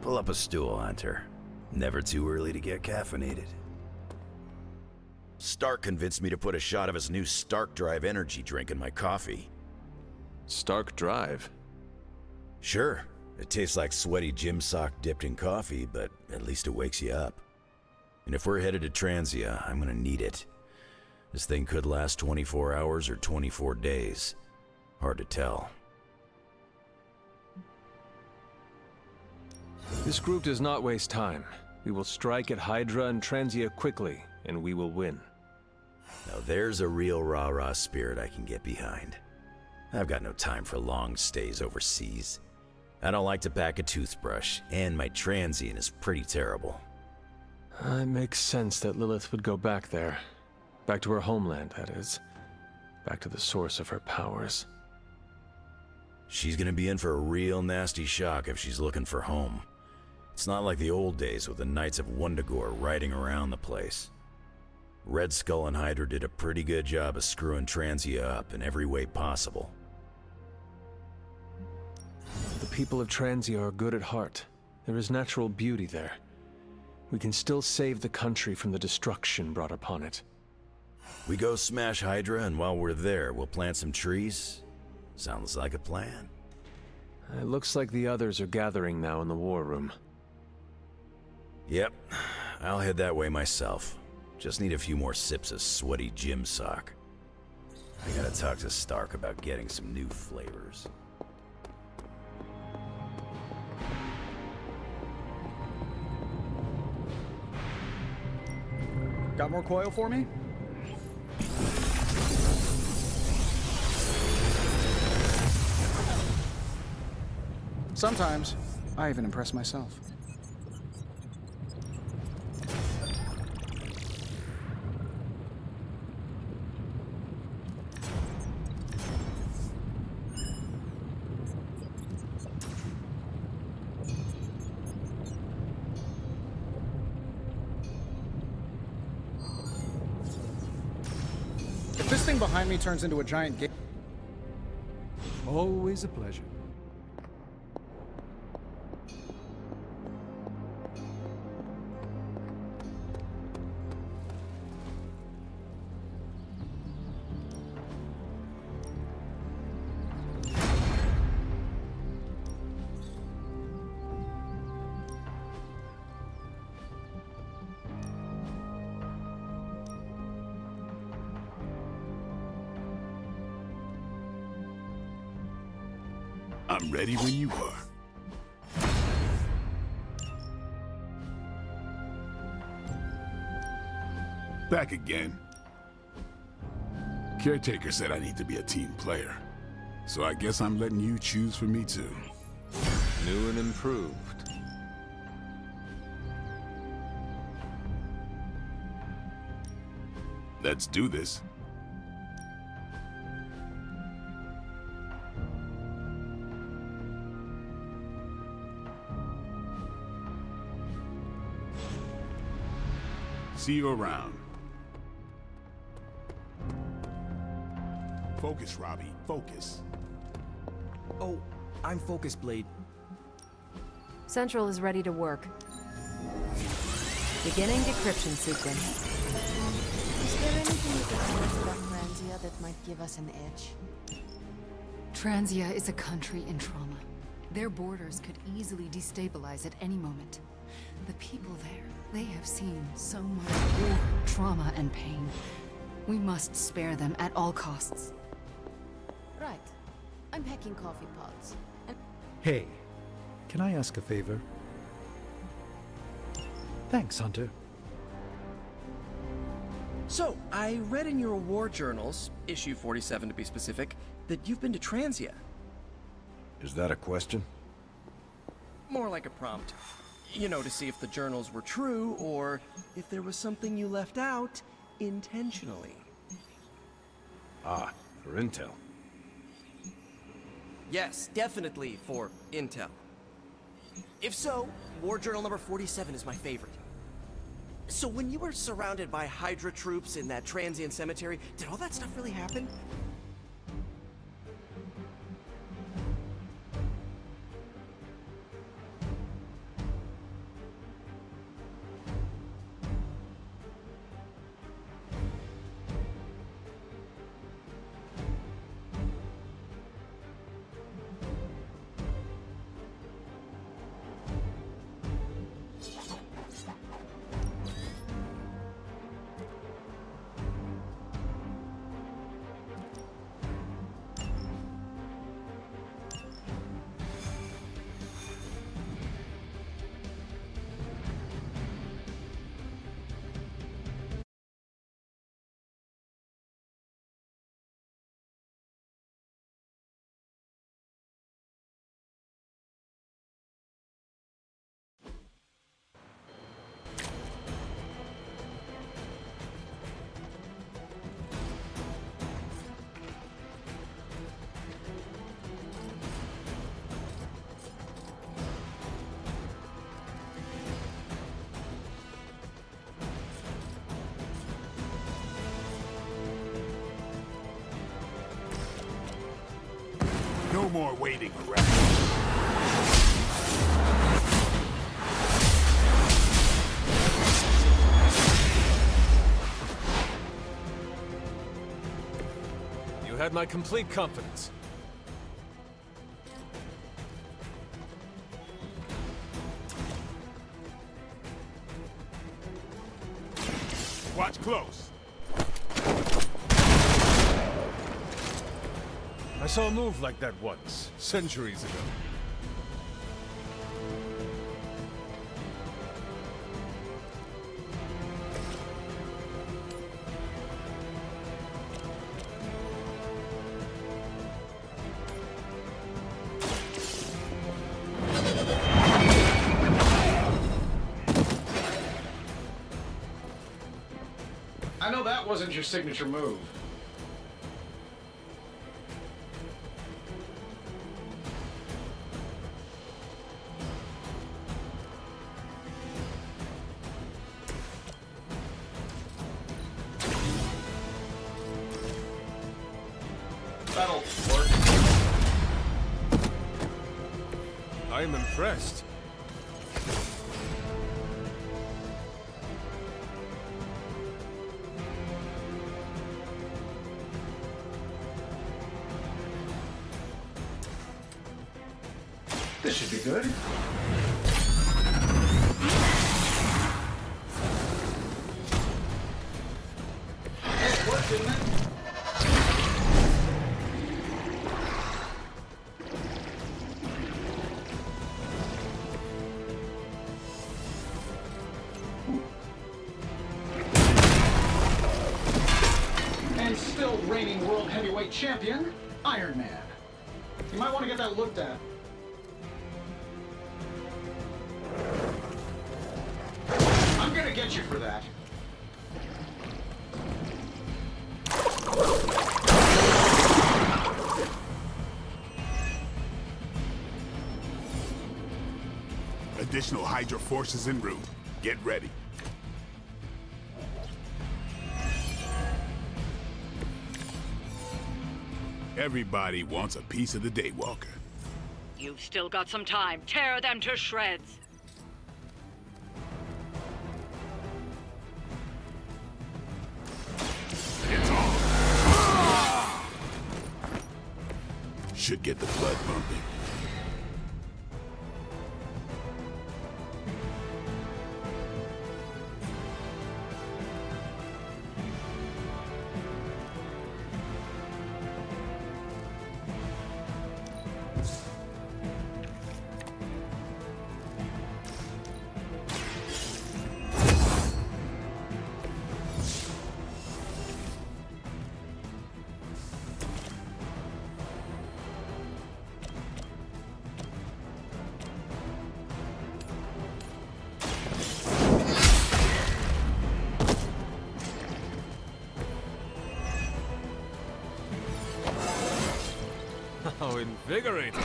Pull up a stool, Hunter. Never too early to get caffeinated. Stark convinced me to put a shot of his new Stark Drive energy drink in my coffee. Stark Drive? Sure. It tastes like sweaty gym sock dipped in coffee, but at least it wakes you up. And if we're headed to Transia, I'm gonna need it. This thing could last 24 hours or 24 days. Hard to tell. This group does not waste time. We will strike at Hydra and Transia quickly, and we will win. Now there's a real rah-rah spirit I can get behind. I've got no time for long stays overseas. I don't like to pack a toothbrush, and my transient is pretty terrible. It makes sense that Lilith would go back there. Back to her homeland, that is. Back to the source of her powers. She's gonna be in for a real nasty shock if she's looking for home. It's not like the old days with the Knights of Wundagore riding around the place. Red Skull and Hydra did a pretty good job of screwing Transia up in every way possible. The people of Transia are good at heart. There is natural beauty there. We can still save the country from the destruction brought upon it. We go smash Hydra, and while we're there, we'll plant some trees? Sounds like a plan. It looks like the others are gathering now in the war room. Yep, I'll head that way myself. Just need a few more sips of sweaty gym sock. I gotta talk to Stark about getting some new flavors. Got more coil for me? Sometimes, I even impress myself. If this thing behind me turns into a giant gate... Always a pleasure. I'm ready when you are. Back again. Caretaker said I need to be a team player. So I guess I'm letting you choose for me too. New and improved. Let's do this. See you around. Focus, Robbie. Focus. Oh, I'm focused, Blade. Central is ready to work. Beginning decryption sequence. Is there anything you can tell us about Transia that might give us an edge? Transia is a country in trauma. Their borders could easily destabilize at any moment. The people there, they have seen so much war, trauma, and pain. We must spare them at all costs. Right. I'm packing coffee pods. And Hey, can I ask a favor? Thanks, Hunter. So, I read in your war journals, issue 47 to be specific, that you've been to Transia. Is that a question? More like a prompt. You know, to see if the journals were true, or if there was something you left out intentionally. Ah, for intel. Yes, definitely for intel. If so, war journal number 47 is my favorite. So when you were surrounded by Hydra troops in that transient cemetery, did all that stuff really happen? more waiting around. You had my complete confidence. Watch close. I saw a move like that once, centuries ago. I know that wasn't your signature move. That'll work. I am impressed. This should be good. Hey, it worked, didn't it? And still reigning world heavyweight champion, Iron Man. You might want to get that looked at. I'm gonna get you for that. Additional Hydra forces en route. Get ready. Everybody wants a piece of the Daywalker. You've still got some time. Tear them to shreds. It's on. Should get the blood pumping. How invigorating.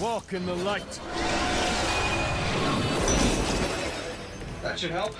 Walk in the light. That should help.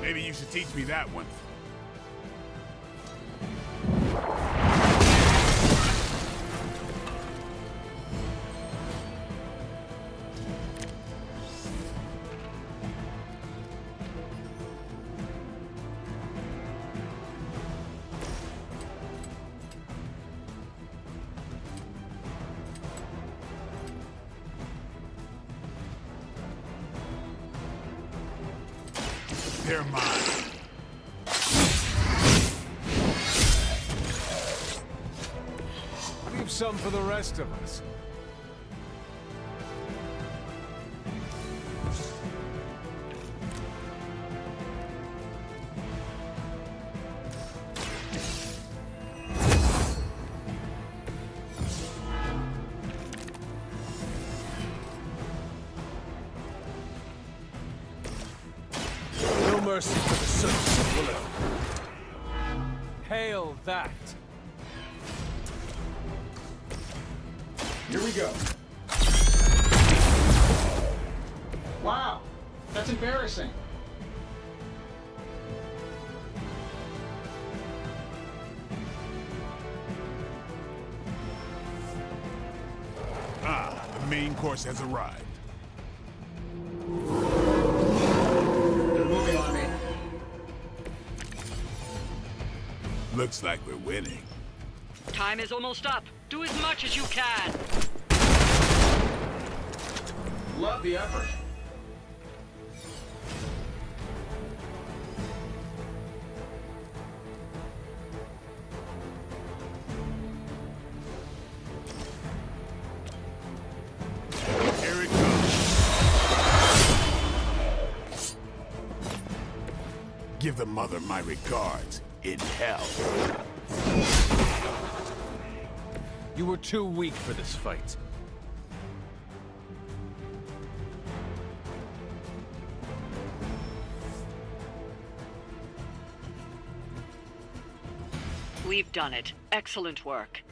Maybe you should teach me that one. They're mine. Leave some for the rest of us. No mercy for the servants of Lilith. Hail that! Here we go. Wow, that's embarrassing. Ah, the main course has arrived. They're moving on me. Looks like we're winning. Time is almost up. Do as much as you can. Love the effort. Here it comes. Give the mother my regards in hell. You were too weak for this fight. We've done it. Excellent work.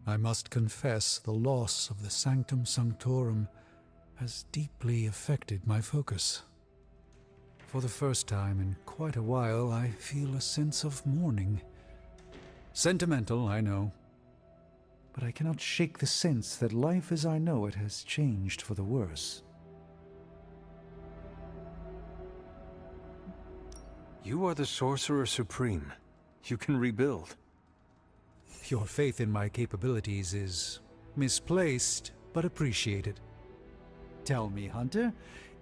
I must confess the loss of the Sanctum Sanctorum has deeply affected my focus. For the first time in quite a while, I feel a sense of mourning. Sentimental, I know, but I cannot shake the sense that life as I know it has changed for the worse. You are the Sorcerer Supreme. You can rebuild. Your faith in my capabilities is misplaced, but appreciated. Tell me, Hunter,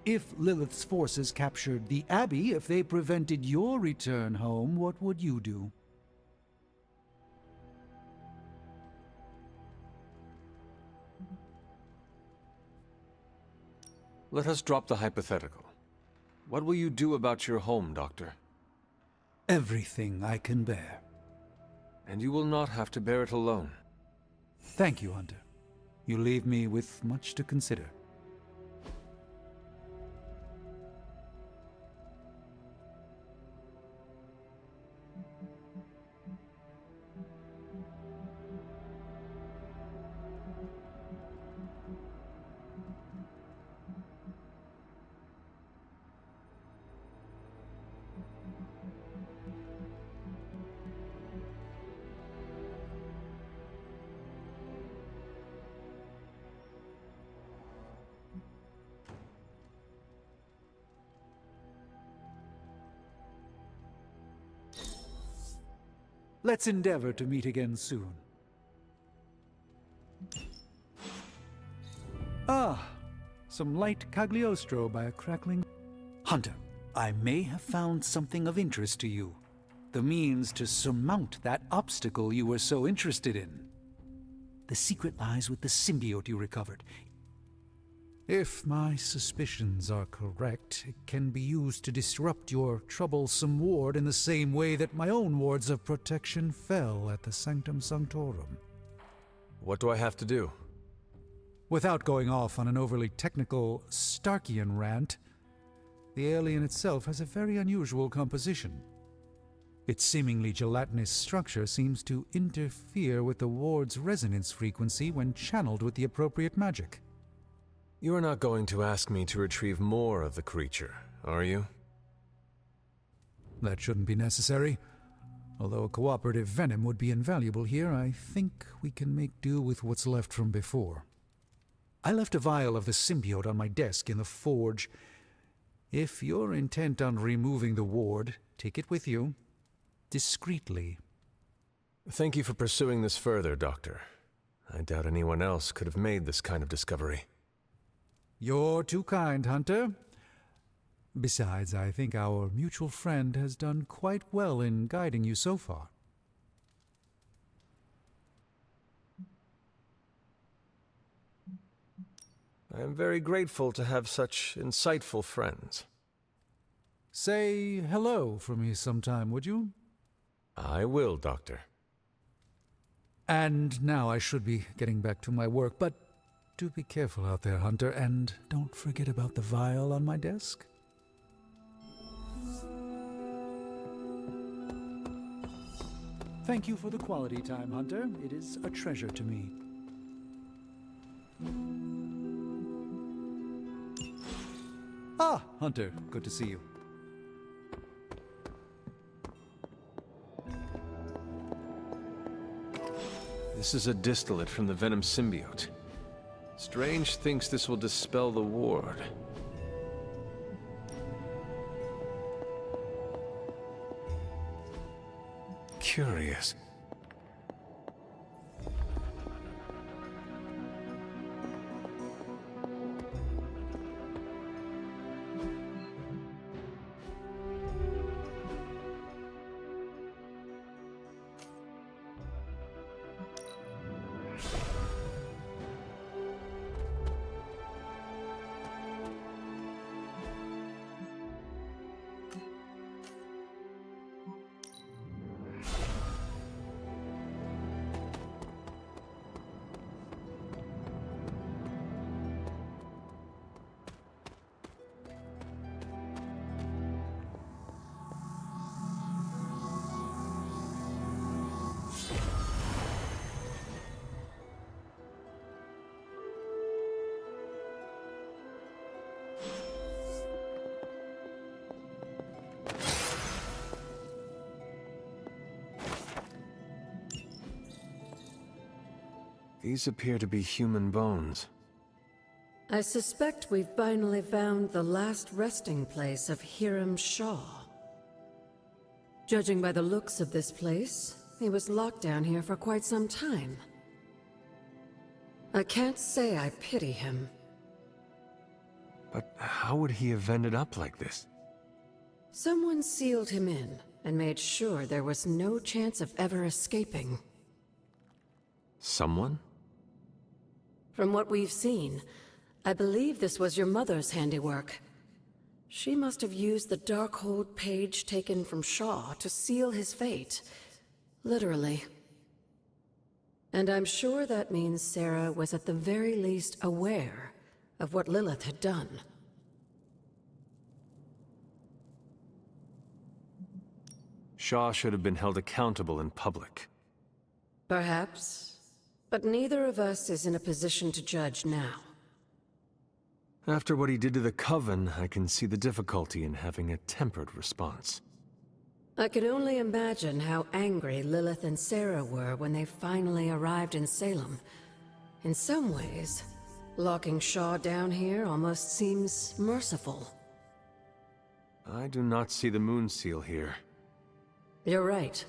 if Lilith's forces captured the Abbey, if they prevented your return home, what would you do? Let us drop the hypothetical. What will you do about your home, Doctor? Everything I can bear. And you will not have to bear it alone. Thank you, Hunter. You leave me with much to consider. Let's endeavor to meet again soon. Ah, some light Cagliostro by a crackling... Hunter, I may have found something of interest to you. The means to surmount that obstacle you were so interested in. The secret lies with the symbiote you recovered. If my suspicions are correct, it can be used to disrupt your troublesome ward in the same way that my own wards of protection fell at the Sanctum Sanctorum. What do I have to do? Without going off on an overly technical Starkian rant, the alien itself has a very unusual composition. Its seemingly gelatinous structure seems to interfere with the ward's resonance frequency when channeled with the appropriate magic. You are not going to ask me to retrieve more of the creature, are you? That shouldn't be necessary. Although a cooperative venom would be invaluable here, I think we can make do with what's left from before. I left a vial of the symbiote on my desk in the forge. If you're intent on removing the ward, take it with you. Discreetly. Thank you for pursuing this further, Doctor. I doubt anyone else could have made this kind of discovery. You're too kind, Hunter. Besides, I think our mutual friend has done quite well in guiding you so far. I am very grateful to have such insightful friends. Say hello for me sometime, would you? I will, Doctor. And now I should be getting back to my work, but do be careful out there, Hunter, and don't forget about the vial on my desk. Thank you for the quality time, Hunter. It is a treasure to me. Ah, Hunter, good to see you. This is a distillate from the Venom symbiote. Strange thinks this will dispel the ward. Curious. These appear to be human bones. I suspect we've finally found the last resting place of Hiram Shaw. Judging by the looks of this place, he was locked down here for quite some time. I can't say I pity him. But how would he have ended up like this? Someone sealed him in and made sure there was no chance of ever escaping. Someone? From what we've seen, I believe this was your mother's handiwork. She must have used the Darkhold page taken from Shaw to seal his fate. Literally. And I'm sure that means Sarah was at the very least aware of what Lilith had done. Shaw should have been held accountable in public. Perhaps. But neither of us is in a position to judge now. After what he did to the Coven, I can see the difficulty in having a tempered response. I can only imagine how angry Lilith and Sarah were when they finally arrived in Salem. In some ways, locking Shaw down here almost seems merciful. I do not see the moon seal here. You're right.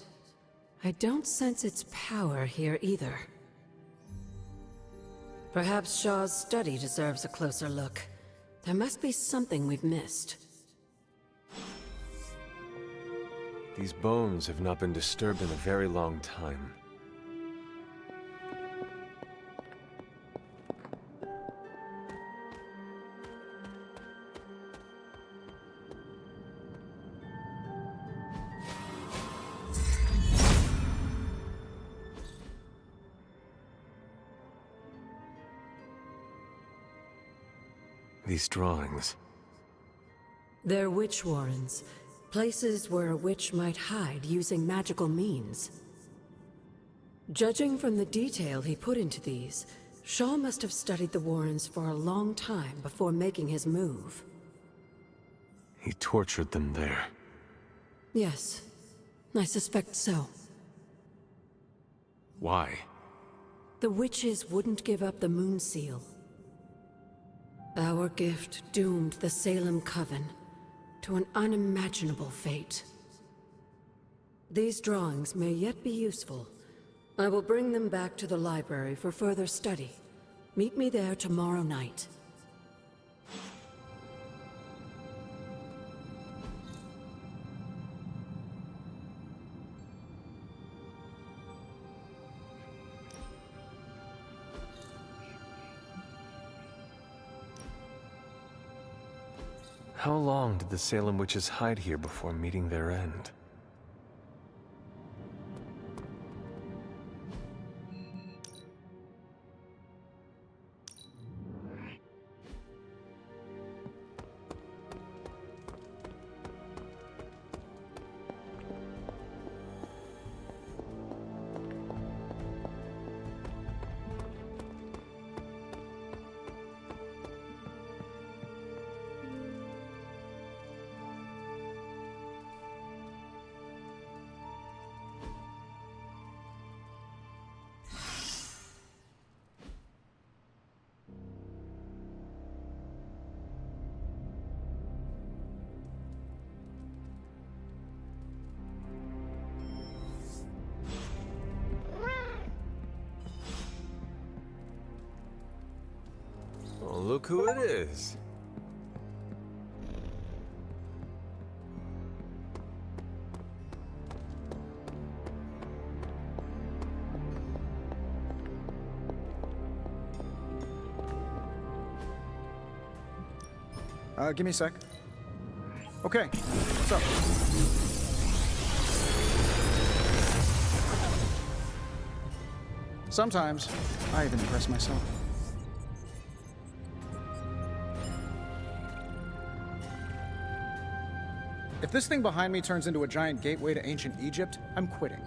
I don't sense its power here either. Perhaps Shaw's study deserves a closer look. There must be something we've missed. These bones have not been disturbed in a very long time. These drawings. They're witch warrens, places where a witch might hide using magical means. Judging from the detail he put into these, Shaw must have studied the warrens for a long time before making his move. He tortured them there. Yes, I suspect so. Why? The witches wouldn't give up the moon seal. Our gift doomed the Salem Coven to an unimaginable fate. These drawings may yet be useful. I will bring them back to the library for further study. Meet me there tomorrow night. How long did the Salem witches hide here before meeting their end? Oh, look who it is. Give me a sec. Okay, what's up? Sometimes, I even impress myself. If this thing behind me turns into a giant gateway to ancient Egypt, I'm quitting.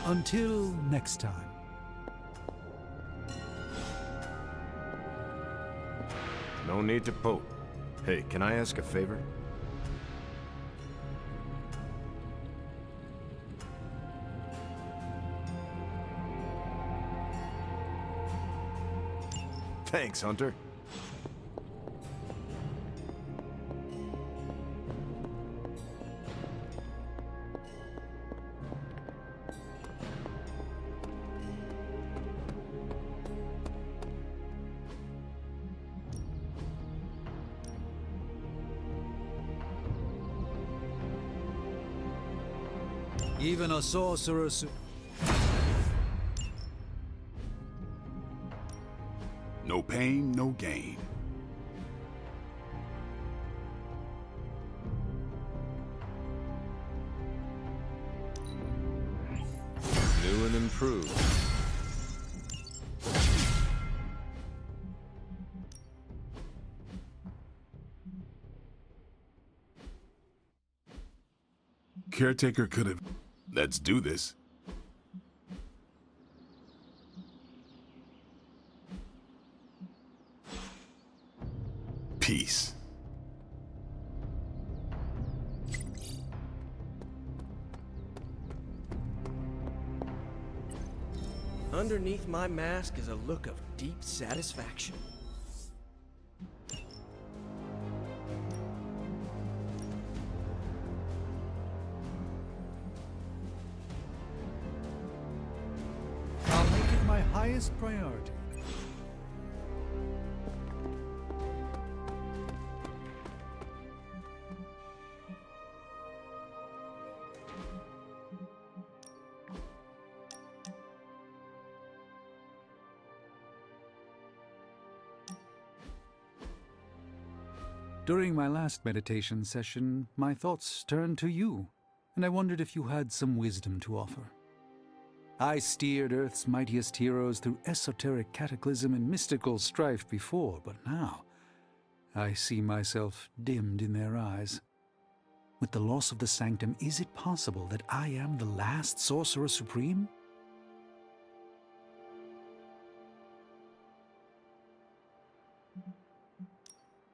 Until next time. No need to poke. Hey, can I ask a favor? Thanks, Hunter. Even a sorcerer. No pain, no gain. New and improved. Caretaker could have... Let's do this. Peace. Underneath my mask is a look of deep satisfaction. I'll make it my highest priority. During my last meditation session, my thoughts turned to you, and I wondered if you had some wisdom to offer. I steered Earth's mightiest heroes through esoteric cataclysm and mystical strife before, but now I see myself dimmed in their eyes. With the loss of the Sanctum, is it possible that I am the last Sorcerer Supreme?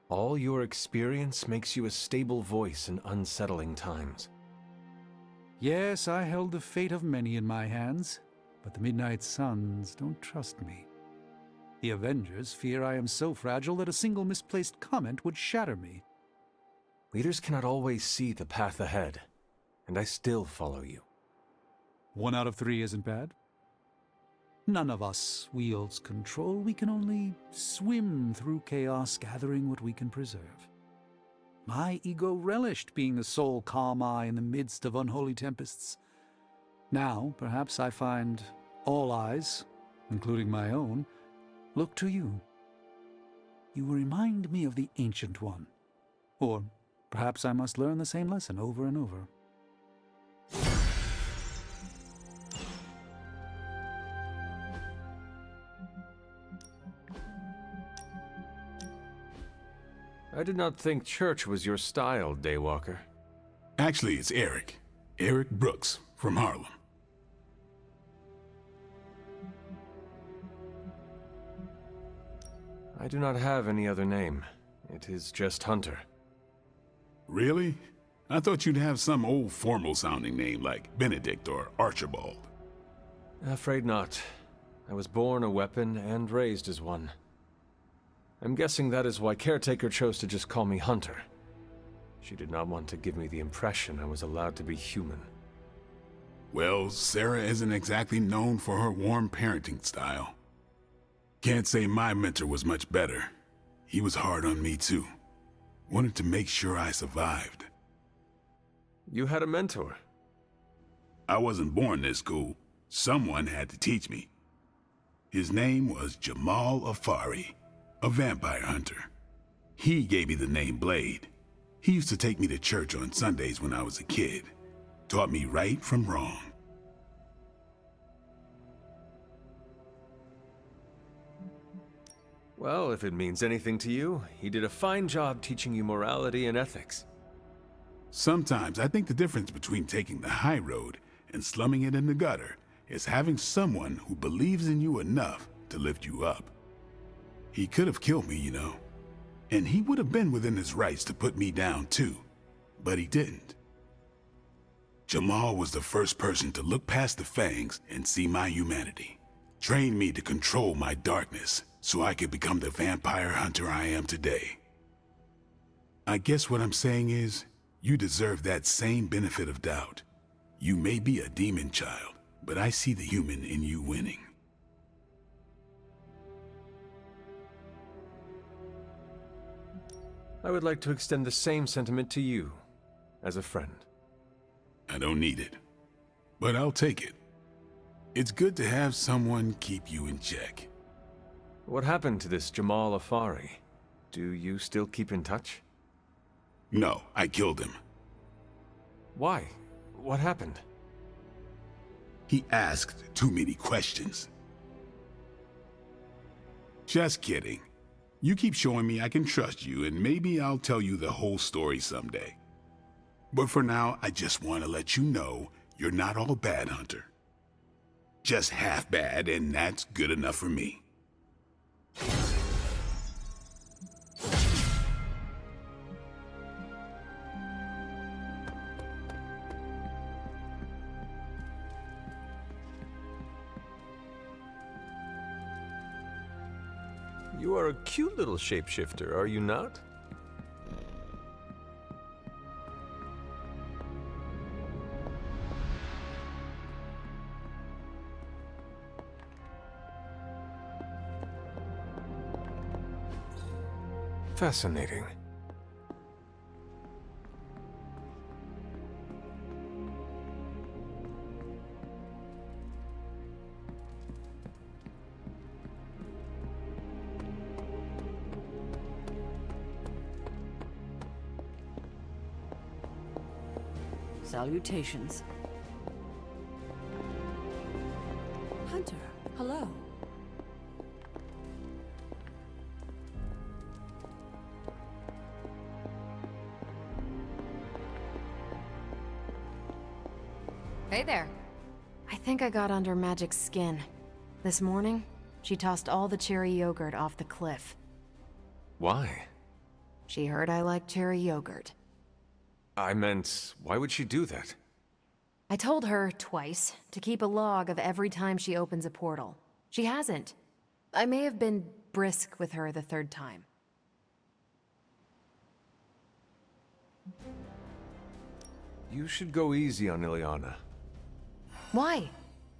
All your experience makes you a stable voice in unsettling times. Yes, I held the fate of many in my hands, but the Midnight Suns don't trust me. The Avengers fear I am so fragile that a single misplaced comment would shatter me. Leaders cannot always see the path ahead, and I still follow you. 1 out of 3 isn't bad. None of us wields control. We can only swim through chaos, gathering what we can preserve. My ego relished being the sole calm eye in the midst of unholy tempests. Now, perhaps I find all eyes, including my own, look to you. You remind me of the Ancient One. Or perhaps I must learn the same lesson over and over. I did not think church was your style, Daywalker. Actually, it's Eric. Eric Brooks from Harlem. I do not have any other name. It is just Hunter. Really? I thought you'd have some old formal-sounding name like Benedict or Archibald. Afraid not. I was born a weapon and raised as one. I'm guessing that is why Caretaker chose to just call me Hunter. She did not want to give me the impression I was allowed to be human. Well, Sarah isn't exactly known for her warm parenting style. Can't say my mentor was much better. He was hard on me too. Wanted to make sure I survived. You had a mentor? I wasn't born this cool. Someone had to teach me. His name was Jamal Afari, a vampire hunter. He gave me the name Blade. He used to take me to church on Sundays when I was a kid. Taught me right from wrong. Well, if it means anything to you, he did a fine job teaching you morality and ethics. Sometimes I think the difference between taking the high road and slumming it in the gutter is having someone who believes in you enough to lift you up. He could have killed me, you know. And he would have been within his rights to put me down too. But he didn't. Jamal was the first person to look past the fangs and see my humanity. Trained me to control my darkness so I could become the vampire hunter I am today. I guess what I'm saying is, you deserve that same benefit of doubt. You may be a demon child, but I see the human in you winning. I would like to extend the same sentiment to you, as a friend. I don't need it, but I'll take it. It's good to have someone keep you in check. What happened to this Jamal Afari? Do you still keep in touch? No, I killed him. Why? What happened? He asked too many questions. Just kidding. You keep showing me I can trust you, and maybe I'll tell you the whole story someday. But for now, I just want to let you know you're not all bad, Hunter. Just half bad, and that's good enough for me. You are a cute little shapeshifter, are you not? Fascinating. Salutations. Hunter, hello. Hey there. I think I got under Magic's skin. This morning, she tossed all the cherry yogurt off the cliff. Why? She heard I like cherry yogurt. I meant, why would she do that? I told her twice to keep a log of every time she opens a portal. She hasn't. I may have been brisk with her the third time. You should go easy on Ileana. Why?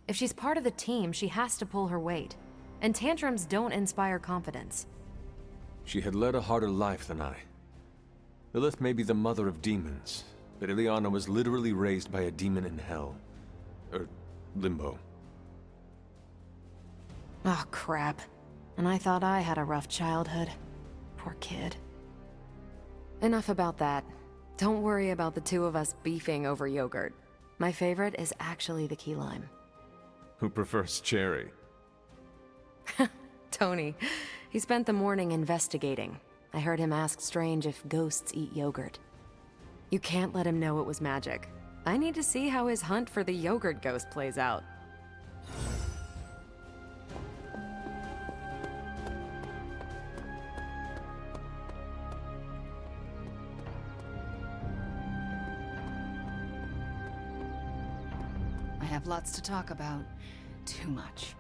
If she's part of the team, she has to pull her weight. And tantrums don't inspire confidence. She had led a harder life than I. Lilith may be the mother of demons, but Ileana was literally raised by a demon in hell. Limbo. Oh, crap. And I thought I had a rough childhood. Poor kid. Enough about that. Don't worry about the two of us beefing over yogurt. My favorite is actually the key lime. Who prefers cherry? Tony. He spent the morning investigating. I heard him ask Strange if ghosts eat yogurt. You can't let him know it was magic. I need to see how his hunt for the yogurt ghost plays out. I have lots to talk about. Too much.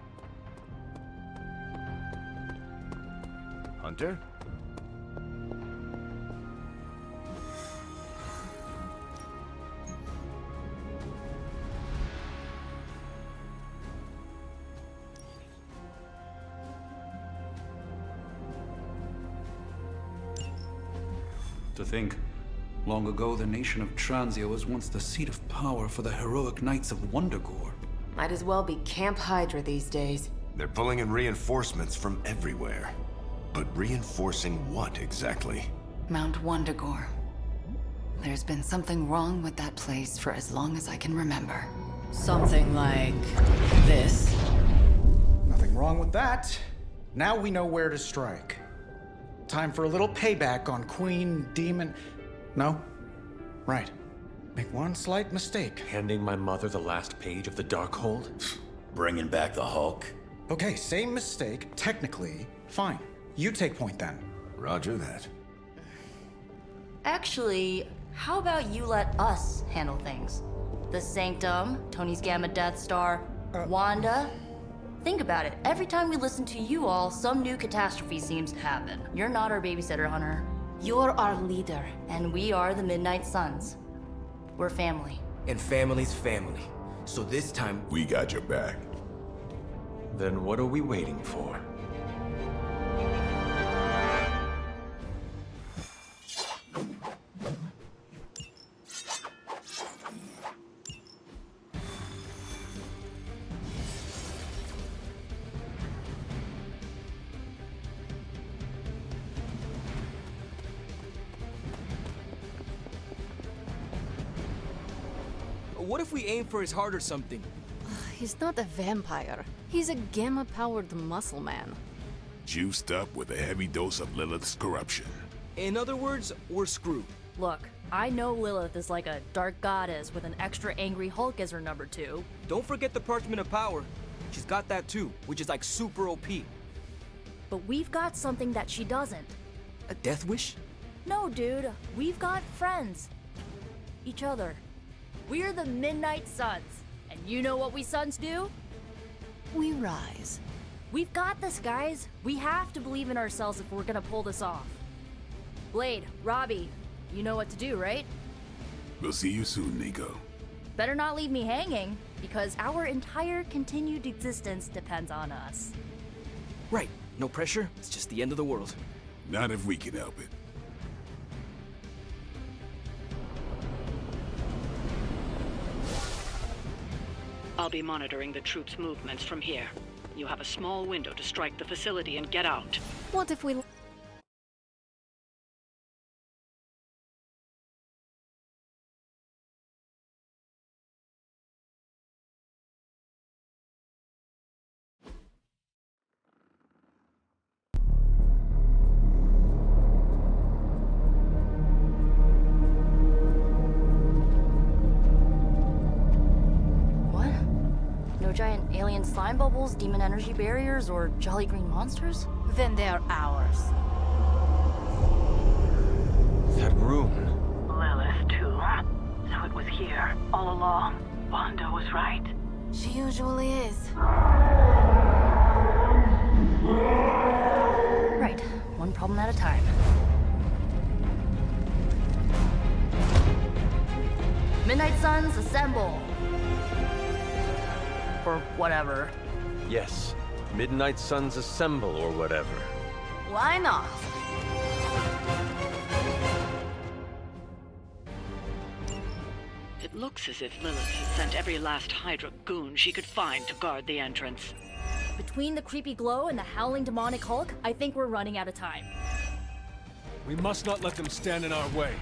Hunter? To think, long ago the nation of Transia was once the seat of power for the heroic knights of Wundagore. Might as well be Camp Hydra these days. They're pulling in reinforcements from everywhere. But reinforcing what exactly? Mount Wundagore. There's been something wrong with that place for as long as I can remember. Something like this. Nothing wrong with that. Now we know where to strike. Time for a little payback on Queen Demon... No? Right. Make one slight mistake. Handing my mother the last page of the Darkhold? Bringing back the Hulk? Okay, same mistake. Technically, fine. You take point then. Roger that. Actually, how about you let us handle things? The Sanctum, Tony's Gamma Death Star, Wanda. Think about it. Every time we listen to you all, some new catastrophe seems to happen. You're not our babysitter, Hunter. You're our leader. And we are the Midnight Suns. We're family. And family's family. So this time... We got your back. Then what are we waiting for? What if we aim for his heart or something? He's not a vampire. He's a gamma-powered muscle man. Juiced up with a heavy dose of Lilith's corruption. In other words, we're screwed. Look, I know Lilith is like a dark goddess with an extra angry Hulk as her number 2. Don't forget the Parchment of Power. She's got that too, which is like super OP. But we've got something that she doesn't. A death wish? No, dude. We've got friends. Each other. We're the Midnight Suns. And you know what we Suns do? We rise. We've got this, guys. We have to believe in ourselves if we're gonna pull this off. Blade, Robbie, you know what to do, right? We'll see you soon, Nico. Better not leave me hanging, because our entire continued existence depends on us. Right. No pressure. It's just the end of the world. Not if we can help it. I'll be monitoring the troops' movements from here. You have a small window to strike the facility and get out. What if we... What? No giant alien slime bubbles, demon energy barriers, or jolly green monsters? Then they're ours. That room. Lilith, too. So it was here, all along. Wanda was right. She usually is. Right, one problem at a time. Midnight Suns, assemble! Or whatever. Yes. Midnight Suns assemble or whatever. Why not? It looks as if Lilith has sent every last Hydra goon she could find to guard the entrance. Between the creepy glow and the howling demonic Hulk, I think we're running out of time. We must not let them stand in our way.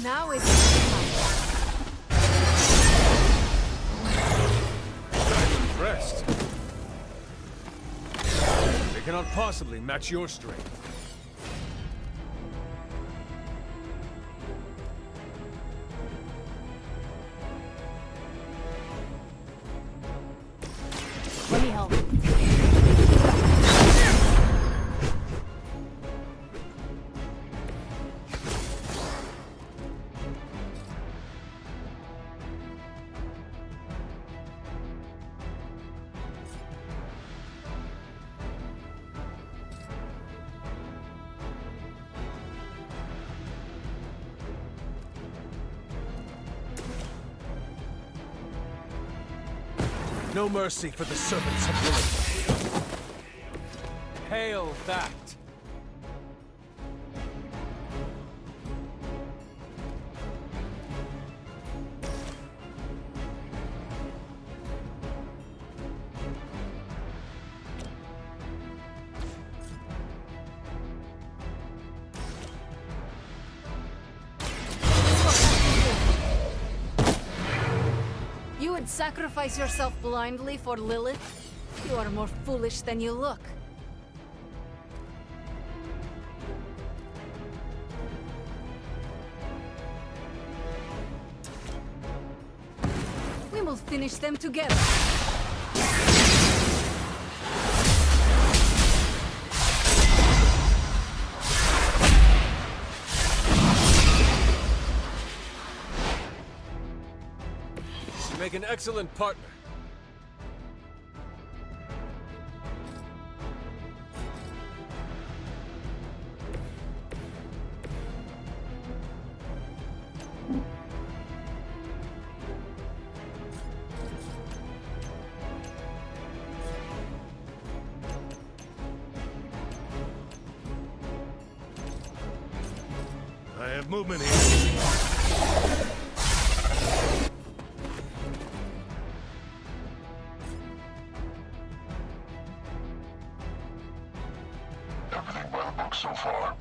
Now it's I'm impressed. They cannot possibly match your strength. Let me help. No mercy for the servants of Lilith. Hail that! You would sacrifice yourself blindly for Lilith? You are more foolish than you look. We will finish them together. You make an excellent partner. I have movement here. Everything by the book so far.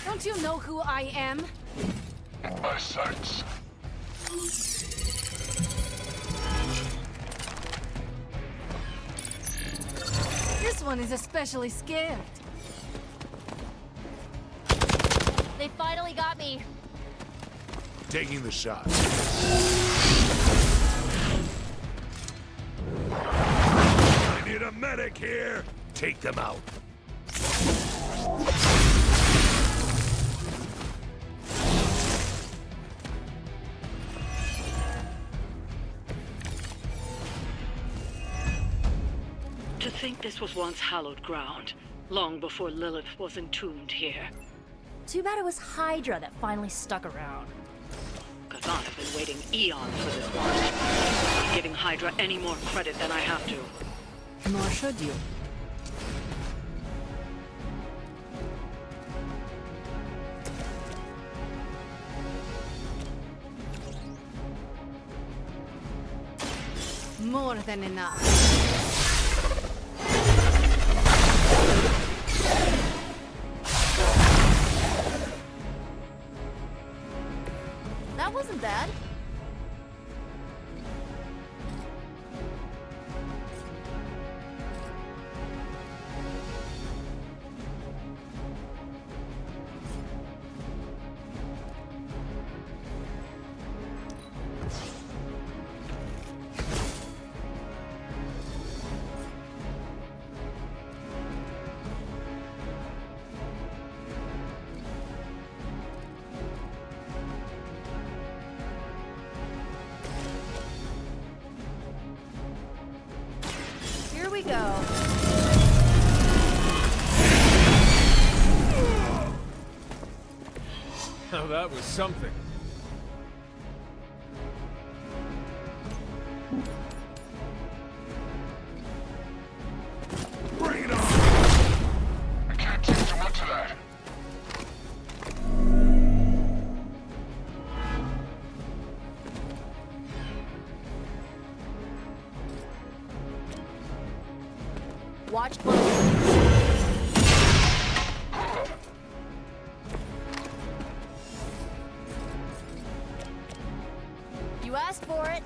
Don't you know who I am? In my sights. This one is especially scared. They finally got me. Taking the shot. I need a medic here. Take them out. To think this was once hallowed ground, long before Lilith was entombed here. Too bad it was Hydra that finally stuck around. Because I've been waiting eons for this one. Not giving Hydra any more credit than I have to. Nor should you. More than enough. That wasn't bad. Here we go. Now that was something. Bring it on! I can't take too much of that. Watch close. You asked for it.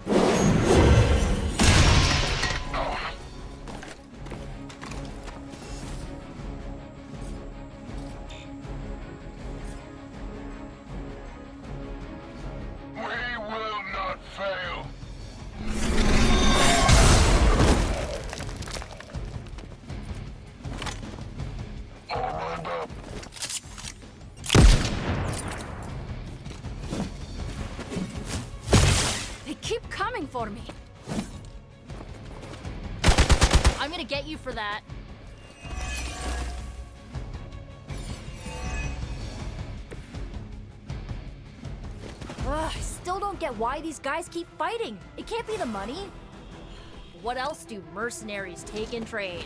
We will not fail. They keep coming for me. I'm gonna get you for that. Ugh, I still don't get why these guys keep fighting. It can't be the money. What else do mercenaries take in trade?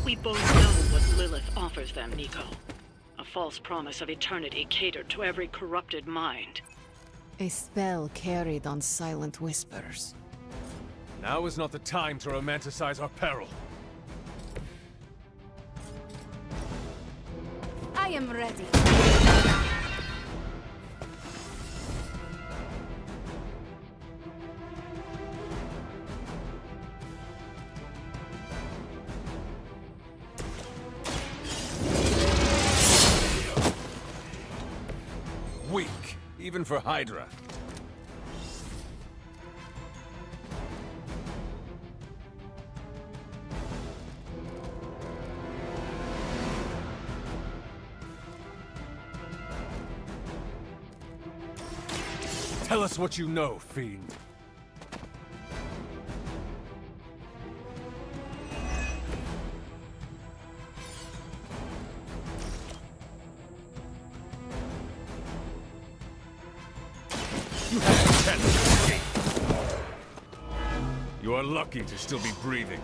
We both know what Lilith offers them, Nico. A false promise of eternity catered to every corrupted mind. A spell carried on silent whispers. Now is not the time to romanticize our peril. I am ready. Weak, even for Hydra. Tell us what you know, Fiend. You had a chance to escape. You are lucky to still be breathing.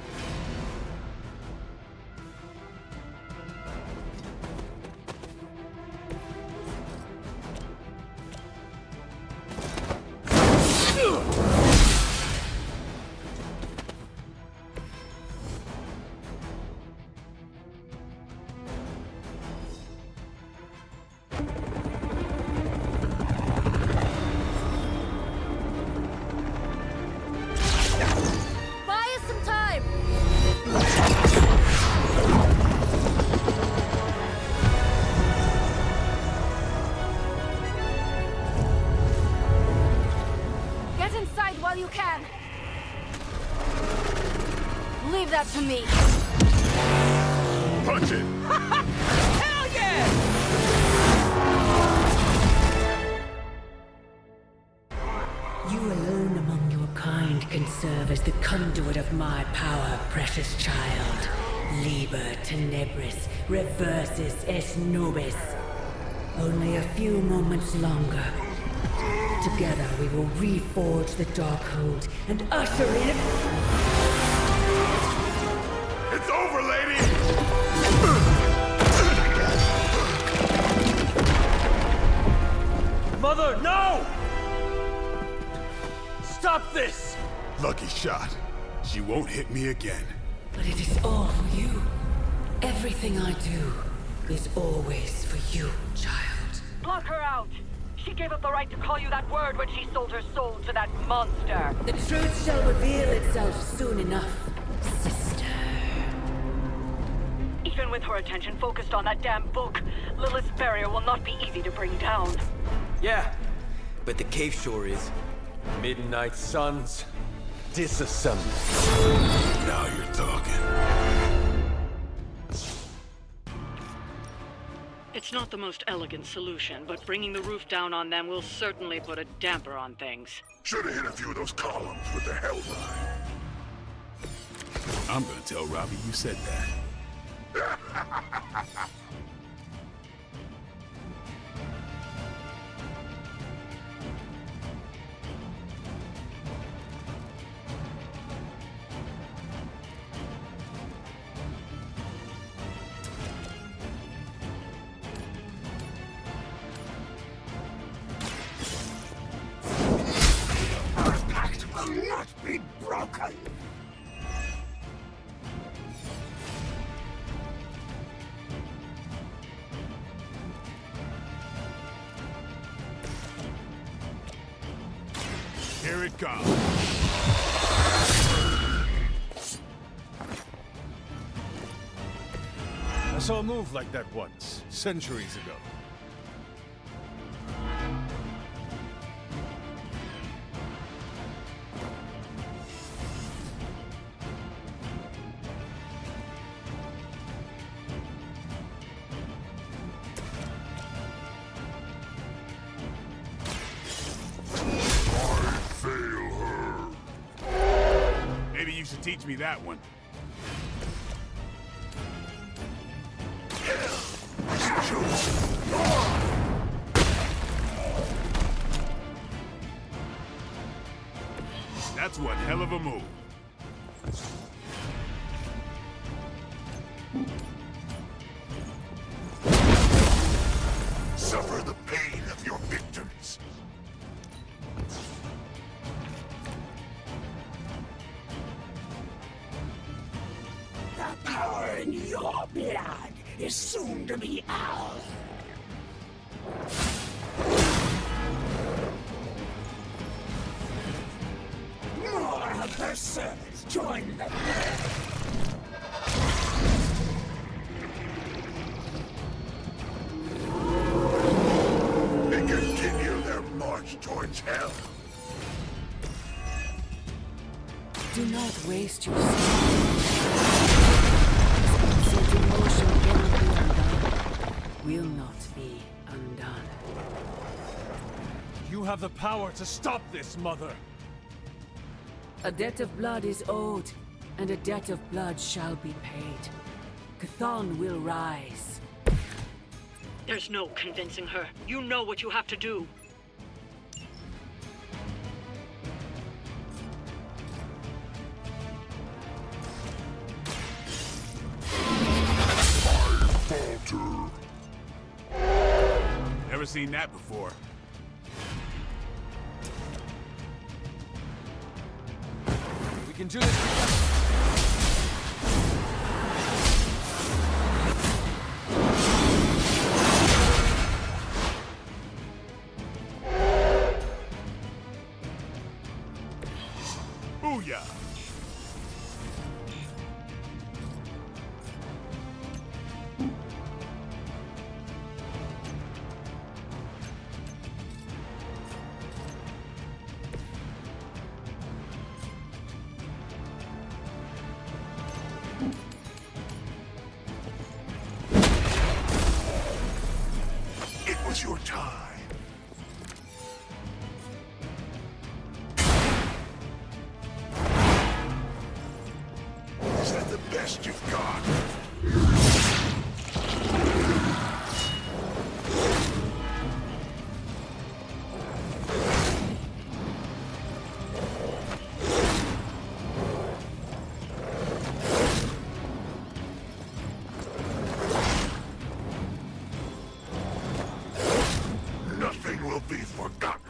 Buy us some time. all you can. Leave that to me. Punch it! Hell yeah! You alone among your kind can serve as the conduit of my power, precious child. Liber tenebris, reversus es nobis. Only a few moments longer. Together we will reforge the Darkhold and usher in... It's over, lady! Mother, no! Stop this! Lucky shot. She won't hit me again. But it is all for you. Everything I do is always for you, child. Block her out! She gave up the right to call you that word when she sold her soul to that monster. The truth shall reveal itself soon enough, sister. Even with her attention focused on that damn book, Lilith's barrier will not be easy to bring down. Yeah, but the cave sure is. Midnight Suns, disassemble. Now you're talking. It's not the most elegant solution, but bringing the roof down on them will certainly put a damper on things. Should have hit a few of those columns with the Hellline. I'm gonna tell Robbie you said that. Be broken. Here it comes. I saw a move like that once, centuries ago. Maybe you should teach me that one. That's one hell of a move. Suffer the pain of your victims. The power in your blood is soon to be ours. More of her servants join the They continue their march towards hell. Do not waste your Certain motion cannot be undone. Will not be undone. You have the power to stop this, Mother! A debt of blood is owed, and a debt of blood shall be paid. Chthon will rise. There's no convincing her. You know what you have to do. Falter. Never seen that before. We can do this. Booyah! Now's your time. Is that the best you've got? Nothing will be forgotten.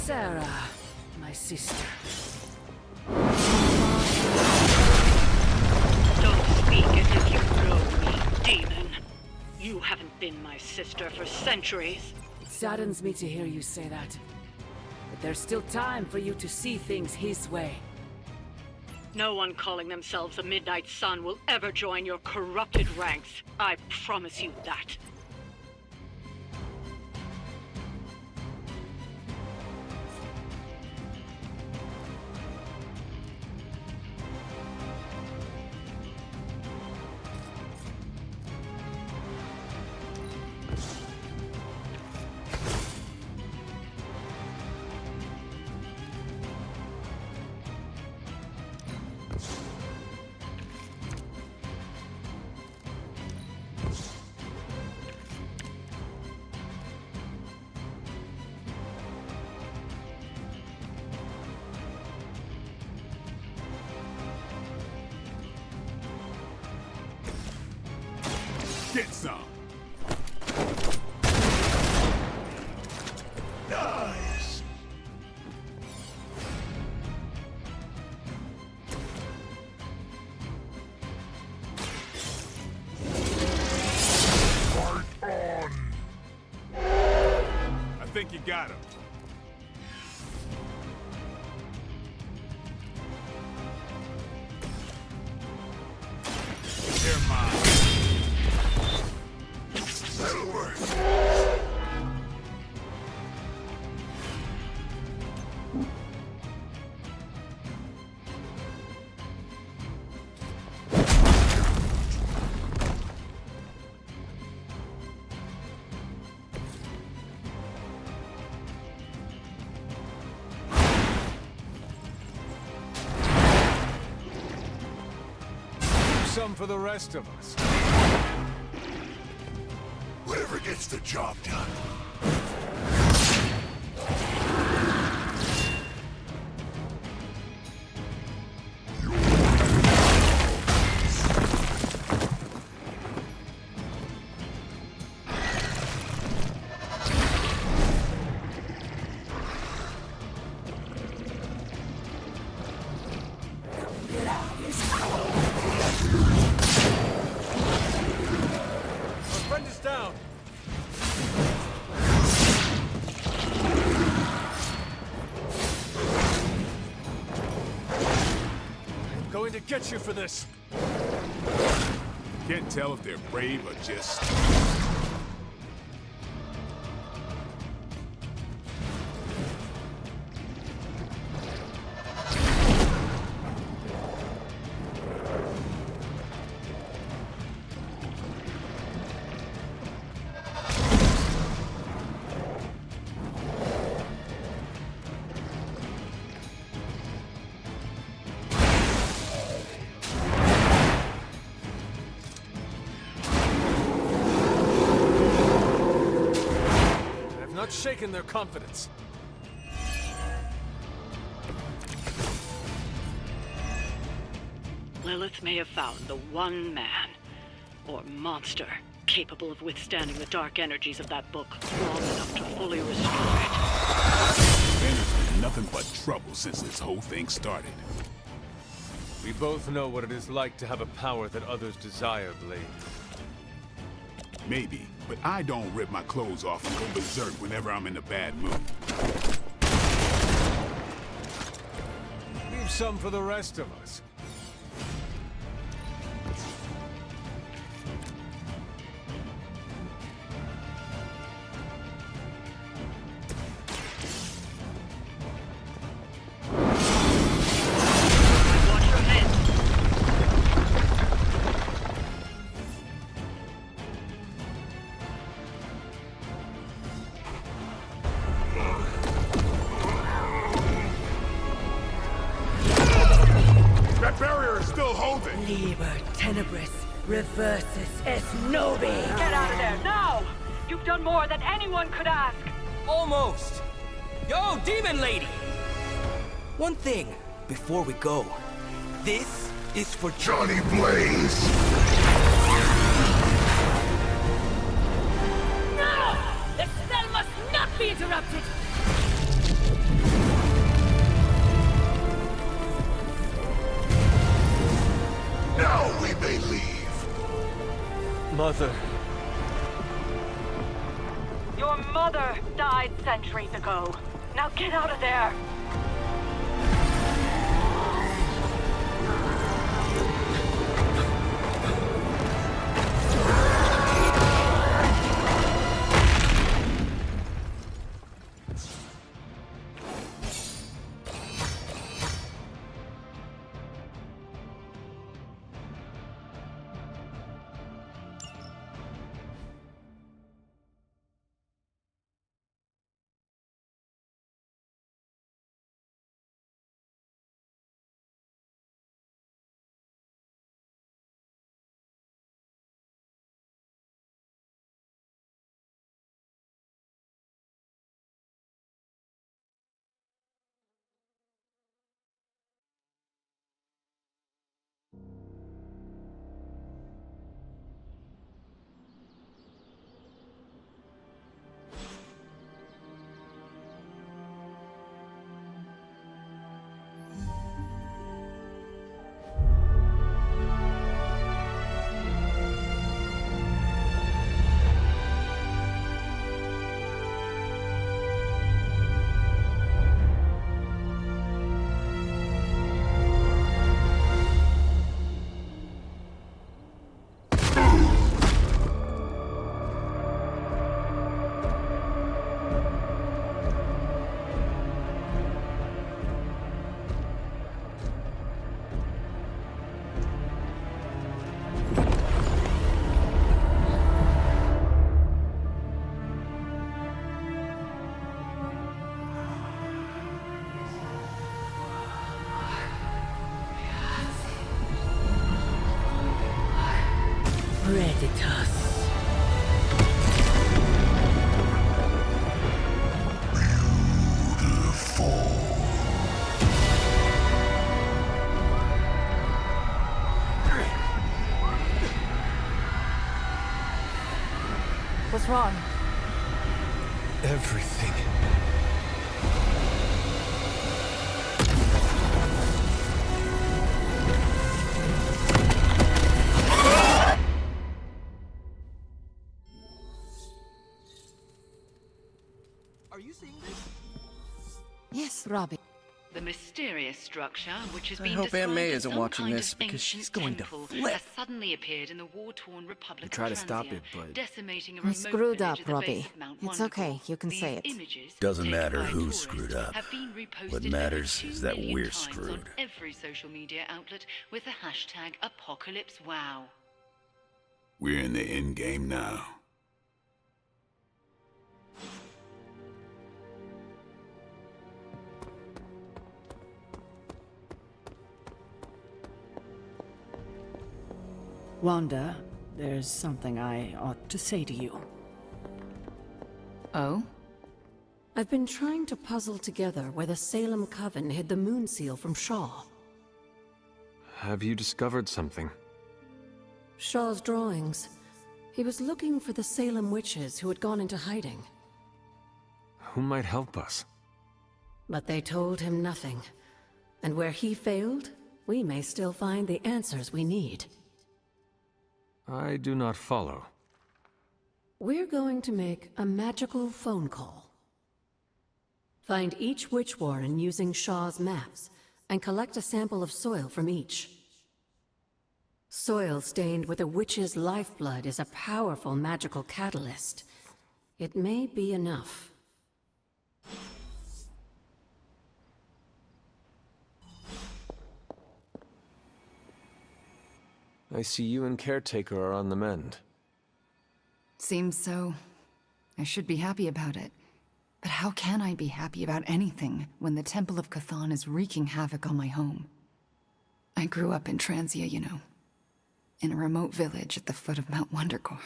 Sarah, my sister. Don't speak as if you know me, demon. You haven't been my sister for centuries. It saddens me to hear you say that. But there's still time for you to see things his way. No one calling themselves a Midnight Sun will ever join your corrupted ranks. I promise you that. Get some. Nice. Fight on. I think you got him. They're mine. That'll work. Some for the rest of us. Whatever gets the job done. Down. I'm going to get you for this. Can't tell if they're brave or just... Shaken their confidence. Lilith may have found the one man, or monster, capable of withstanding the dark energies of that book long enough to fully restore it. There's been nothing but trouble since this whole thing started. We both know what it is like to have a power that others desire, Blade. Maybe, but I don't rip my clothes off and go berserk whenever I'm in a bad mood. Leave some for the rest of us. Liber tenebris reversus es nobi. Get out of there, now! You've done more than anyone could ask. Almost. Yo, Demon Lady! One thing, before we go. This is for Johnny Blaze! No! The spell must not be interrupted! Now we may leave. Mother. Your mother died centuries ago. Now get out of there! Predators. What's wrong? Everything. Are you seeing this? Yes, Robbie. The mysterious structure, which has I been hope Aunt described May as isn't some watching kind this of because ancient she's going to temple, flip. has suddenly appeared in the war-torn Republic We of try to stop Transia, it, but decimating a I remote screwed up, village at the base Robbie. of Mount It's Wonderful. okay, you can These say it. images, Doesn't taken matter by who tourists, screwed up. have been reposted What over matters 2 is that million we're times screwed. on every social media outlet with the hashtag #ApocalypseWow. We're in the end game now. Wanda, there's something I ought to say to you. Oh? I've been trying to puzzle together where the Salem Coven hid the moon seal from Shaw. Have you discovered something? Shaw's drawings. He was looking for the Salem witches who had gone into hiding. Who might help us? But they told him nothing. And where he failed, we may still find the answers we need. I do not follow. We're going to make a magical phone call. Find each witch warren using Shaw's maps, and collect a sample of soil from each. Soil stained with a witch's lifeblood is a powerful magical catalyst. It may be enough. I see you and Caretaker are on the mend. Seems so. I should be happy about it. But how can I be happy about anything when the Temple of Cthon is wreaking havoc on my home? I grew up in Transia, you know. In a remote village at the foot of Mount Wondergore.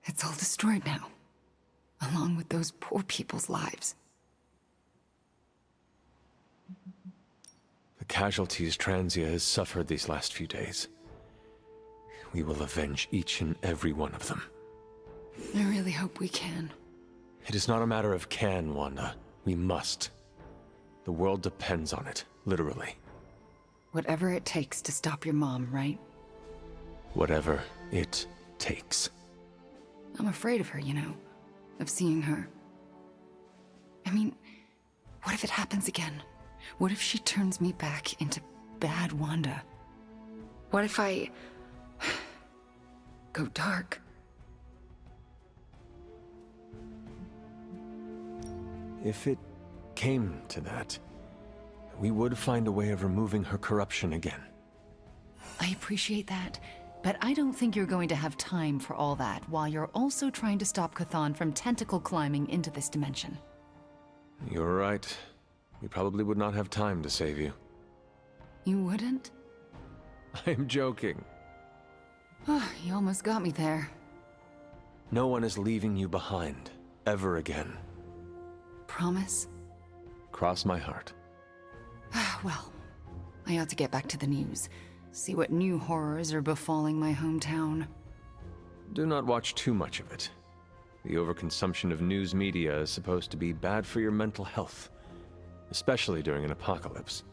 It's all destroyed now, along with those poor people's lives. The casualties Transia has suffered these last few days. We will avenge each and every one of them. I really hope we can. It is not a matter of can, Wanda. We must. The world depends on it, literally. Whatever it takes to stop your mom, right? Whatever it takes. I'm afraid of her, you know. Of seeing her. I mean, what if it happens again? What if she turns me back into bad Wanda? What if I go dark? If it came to that, we would find a way of removing her corruption again. I appreciate that, but I don't think you're going to have time for all that while you're also trying to stop Cthon from tentacle climbing into this dimension. You're right. We probably would not have time to save you. You wouldn't? I'm joking. Oh, you almost got me there. No one is leaving you behind, ever again. Promise? Cross my heart. Well, I ought to get back to the news. See what new horrors are befalling my hometown. Do not watch too much of it. The overconsumption of news media is supposed to be bad for your mental health, especially during an apocalypse.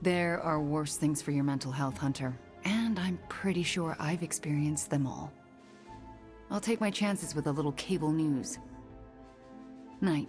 There are worse things for your mental health, Hunter, and I'm pretty sure I've experienced them all. I'll take my chances with a little cable news. Night.